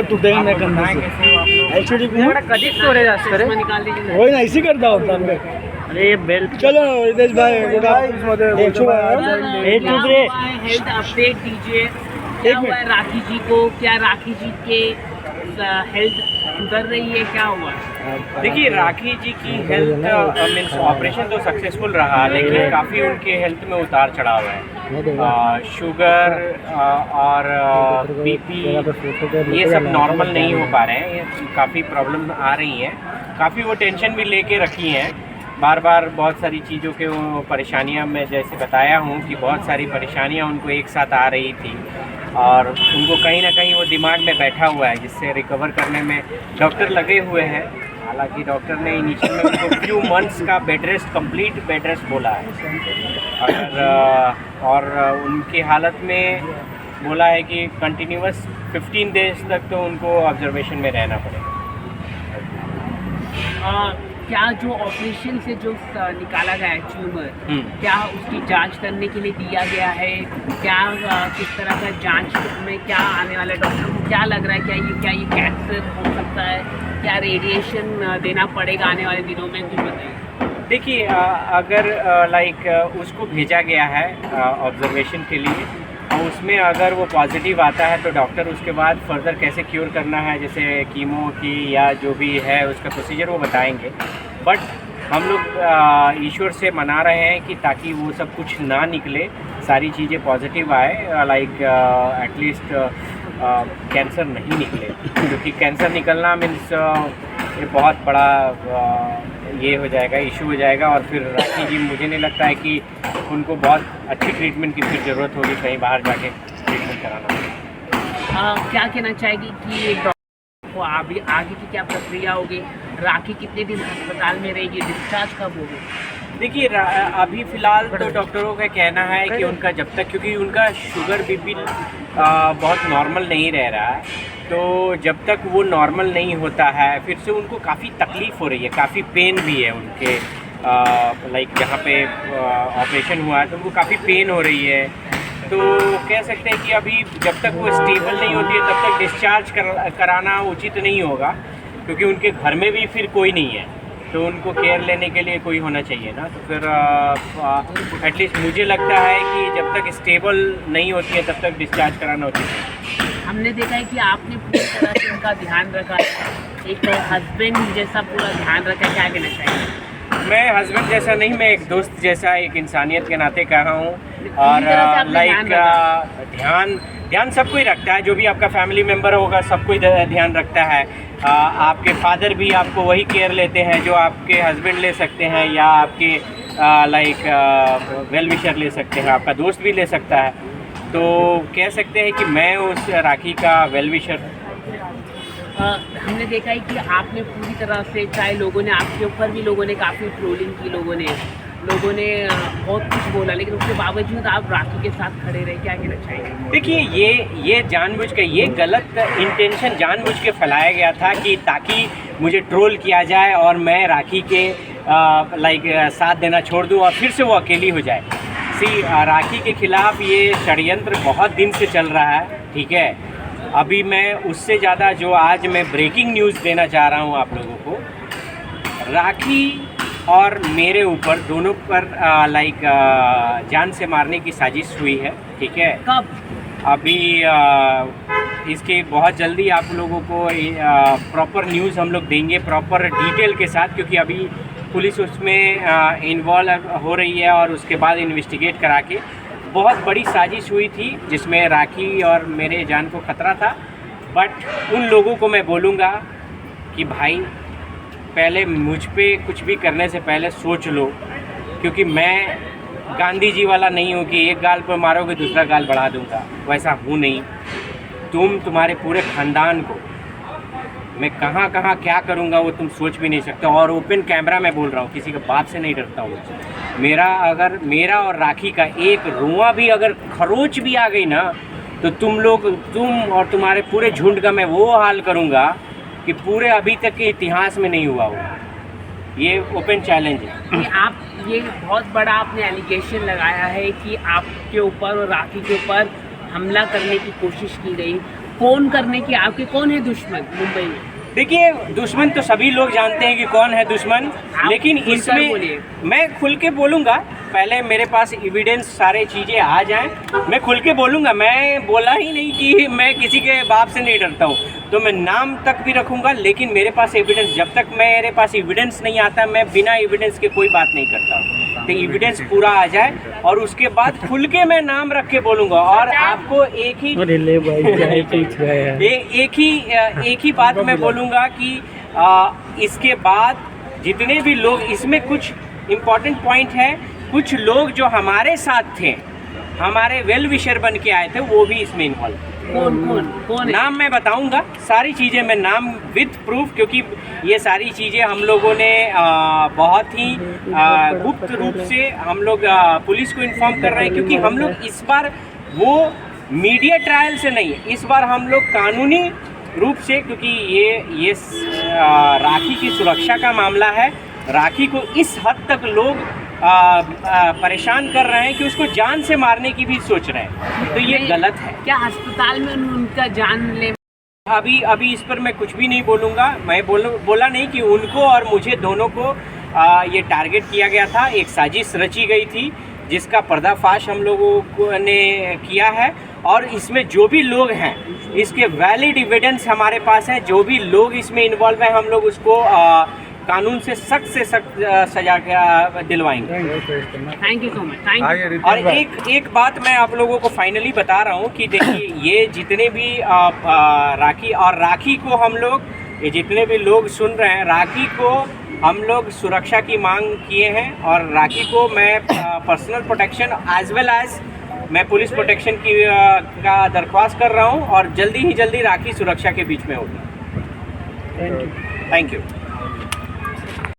तुटेगा नाही करणार ॲक्च्युली कधीच स्टोरेज असतं निकाल दीजिए होय ना इसी करता होता अरे बेल्ट चलो रितेश भाई हेल्थ अपडेट दीजिए क्या हुआ है राखी जी को क्या राखी जी के हेल्थ सुधर रही है क्या हुआ देखिए राखी जी की हेल्थ मीन्स ऑपरेशन तो सक्सेसफुल रहा लेकिन काफ़ी उनके हेल्थ में उतार चढ़ाव है शुगर और बीपी ये सब नॉर्मल नहीं हो पा रहे हैं ये काफ़ी प्रॉब्लम आ रही हैं काफ़ी वो टेंशन भी लेके रखी हैं बार बार बहुत सारी चीज़ों के वो परेशानियां मैं जैसे बताया हूँ कि बहुत सारी परेशानियां उनको एक साथ आ रही थी और उनको कहीं ना कहीं वो दिमाग में बैठा हुआ है जिससे रिकवर करने में डॉक्टर लगे हुए हैं हालांकि डॉक्टर ने इनिशियल में उनको फ्यू मंथ्स का bed rest complete bed rest बोला है और उनकी हालत में बोला है कि कंटिन्यूअस 15 डेज तक तो उनको ऑब्जर्वेशन में रहना पड़ेगा क्या जो ऑपरेशन से जो निकाला गया है ट्यूमर क्या उसकी जांच करने के लिए दिया गया है क्या किस तरह का जांच में क्या आने वाले डॉक्टर को क्या लग रहा है क्या ये कैंसर हो सकता है क्या रेडिएशन देना पड़ेगा आने वाले दिनों में कुछ बताइए देखिए अगर लाइक उसको भेजा गया है ऑब्जर्वेशन के लिए और उसमें अगर वो पॉजिटिव आता है तो डॉक्टर उसके बाद फर्दर कैसे क्योर करना है जैसे कीमो की या जो भी है उसका प्रोसीजर वो बताएंगे बट हम लोग ईश्वर से मना रहे हैं कि ताकि वो सब कुछ ना निकले सारी चीज़ें पॉजिटिव आए लाइक एटलीस्ट कैंसर नहीं निकले क्योंकि कैंसर निकलना मीन्स ये बहुत बड़ा ये हो जाएगा इशू हो जाएगा और फिर राखी जी मुझे नहीं लगता है कि उनको बहुत अच्छी ट्रीटमेंट की फिर ज़रूरत होगी कहीं बाहर जाके ट्रीटमेंट कराना क्या कहना चाहेगी कि डॉक्टर को आगे की क्या प्रक्रिया होगी राखी कितने दिन अस्पताल में रहेगी डिस्चार्ज कब होगी देखिए अभी फ़िलहाल तो डॉक्टरों का कहना है कि उनका जब तक क्योंकि उनका शुगर बीपी बहुत नॉर्मल नहीं रह रहा है तो जब तक वो नॉर्मल नहीं होता है फिर से उनको काफ़ी तकलीफ़ हो रही है काफ़ी पेन भी है उनके लाइक जहाँ पे ऑपरेशन हुआ है तो उनको काफ़ी पेन हो रही है तो कह सकते हैं कि अभी जब तक वो स्टेबल नहीं होती है तब तक डिस्चार्ज कराना उचित नहीं होगा क्योंकि उनके घर में भी फिर कोई नहीं है तो उनको केयर लेने के लिए कोई होना चाहिए ना तो फिर एटलीस्ट मुझे लगता है कि जब तक स्टेबल नहीं होती है तब तक डिस्चार्ज कराना उचित है हमने देखा है कि आपने पूरी तरह से उनका ध्यान रखा है एक हस्बैंड जैसा पूरा ध्यान रखा क्या कहना चाहिए मैं हस्बैंड जैसा नहीं मैं एक दोस्त जैसा एक इंसानियत के नाते कहा हूँ और लाइक ध्यान सबको ही रखता है जो भी आपका फैमिली मेम्बर होगा सबको ही ध्यान रखता है आपके फादर भी आपको वही केयर लेते हैं जो आपके हस्बैंड ले सकते हैं या आपके लाइक वेल विशर ले सकते हैं आपका दोस्त भी ले सकता है तो कह सकते हैं कि मैं उस राखी का वेल विशर हमने देखा है कि आपने पूरी तरह से चाहे लोगों ने आपके ऊपर भी लोगों ने काफ़ी ट्रोलिंग की लोगों ने बहुत कुछ बोला लेकिन उसके बावजूद आप राखी के साथ खड़े रहे क्या कहना चाहिए देखिए ये जानबूझ के ये गलत इंटेंशन जानबूझ के फैलाया गया था कि ताकि मुझे ट्रोल किया जाए और मैं राखी के लाइक साथ देना छोड़ दूं और फिर से वो अकेली हो जाए राखी के खिलाफ ये षड्यंत्र बहुत दिन से चल रहा है ठीक है अभी मैं उससे ज़्यादा जो आज मैं ब्रेकिंग न्यूज़ देना चाह रहा हूँ आप लोगों को राखी और मेरे ऊपर दोनों पर लाइक जान से मारने की साजिश हुई है ठीक है कब अभी इसके बहुत जल्दी आप लोगों को प्रॉपर न्यूज़ हम लोग देंगे प्रॉपर डिटेल के साथ क्योंकि अभी पुलिस उसमें इन्वॉल्व हो रही है और उसके बाद इन्वेस्टिगेट करा के बहुत बड़ी साजिश हुई थी जिसमें राखी और मेरे जान को ख़तरा था बट उन लोगों को मैं बोलूँगा कि भाई पहले मुझ पे कुछ भी करने से पहले सोच लो क्योंकि मैं गांधी जी वाला नहीं हूँ कि एक गाल पर मारोगे दूसरा गाल बढ़ा दूँगा वैसा हूँ नहीं तुम्हारे पूरे ख़ानदान को मैं कहाँ कहाँ क्या करूँगा वो तुम सोच भी नहीं सकते और ओपन कैमरा में बोल रहा हूँ किसी के बाप से नहीं डरता हूँ मेरा और राखी का एक रुआ भी अगर खरोच भी आ गई ना तो तुम और तुम्हारे पूरे झुंड का मैं वो हाल करूँगा कि पूरे अभी तक के इतिहास में नहीं हुआ होगा ये ओपन चैलेंज है आप ये बहुत बड़ा आपने एलिगेशन लगाया है कि आपके ऊपर और राखी के ऊपर हमला करने की कोशिश की गई कौन करने की, आपके कौन है दुश्मन मुंबई में? देखिए, दुश्मन तो सभी लोग जानते हैं कि कौन है दुश्मन, लेकिन खुलकर इसमें बोलिए। मैं खुल के बोलूँगा। पहले मेरे पास एविडेंस सारे चीज़ें आ जाएं, मैं खुल के बोलूँगा। मैं बोला ही नहीं कि मैं किसी के बाप से नहीं डरता हूँ, तो मैं नाम तक भी रखूँगा, लेकिन मेरे पास एविडेंस, जब तक मेरे पास एविडेंस नहीं आता मैं बिना एविडेंस के कोई बात नहीं करता। तो एविडेंस पूरा आ जाए और उसके बाद खुल के मैं नाम रख के बोलूँगा। और आपको एक ही अरे ले भाई, क्या ही पूछ रहा है यार। एक ही बात मैं बोलूँगा कि इसके बाद जितने भी लोग, इसमें कुछ इम्पॉर्टेंट पॉइंट है, कुछ लोग जो हमारे साथ थे, हमारे वेल विशर बन के आए थे, वो भी इसमें इन्वॉल्व। कौन है? नाम मैं बताऊंगा, सारी चीज़ें मैं नाम विथ प्रूफ, क्योंकि ये सारी चीज़ें हम लोगों ने बहुत ही गुप्त रूप से हम लोग पुलिस को इन्फॉर्म कर रहे हैं, क्योंकि हम लोग इस बार वो मीडिया ट्रायल से नहीं, इस बार हम लोग कानूनी रूप से, क्योंकि ये राखी की सुरक्षा का मामला है। राखी को इस हद तक लोग परेशान कर रहे हैं कि उसको जान से मारने की भी सोच रहे हैं, तो ये गलत है। क्या अस्पताल में उनका जान ले? अभी इस पर मैं कुछ भी नहीं बोलूँगा। मैं बोला नहीं कि उनको और मुझे दोनों को ये टारगेट किया गया था। एक साजिश रची गई थी जिसका पर्दाफाश हम लोगों ने किया है, और इसमें जो भी लोग हैं इसके वैलिड एविडेंस हमारे पास हैं। जो भी लोग इसमें इन्वॉल्व हैं हम लोग उसको कानून से सख्त सजा दिलवाएंगे। Thank you so much, thank you. और एक बात मैं आप लोगों को फाइनली बता रहा हूँ कि देखिए, ये जितने भी राखी को हम लोग, ये जितने भी लोग सुन रहे हैं, राखी को हम लोग सुरक्षा की मांग किए हैं, और राखी को मैं personal protection as well as मैं पुलिस प्रोटेक्शन की का दरख्वास्त कर रहा हूँ, और जल्दी ही जल्दी राखी सुरक्षा के बीच में होगी। Thank you. Thank you.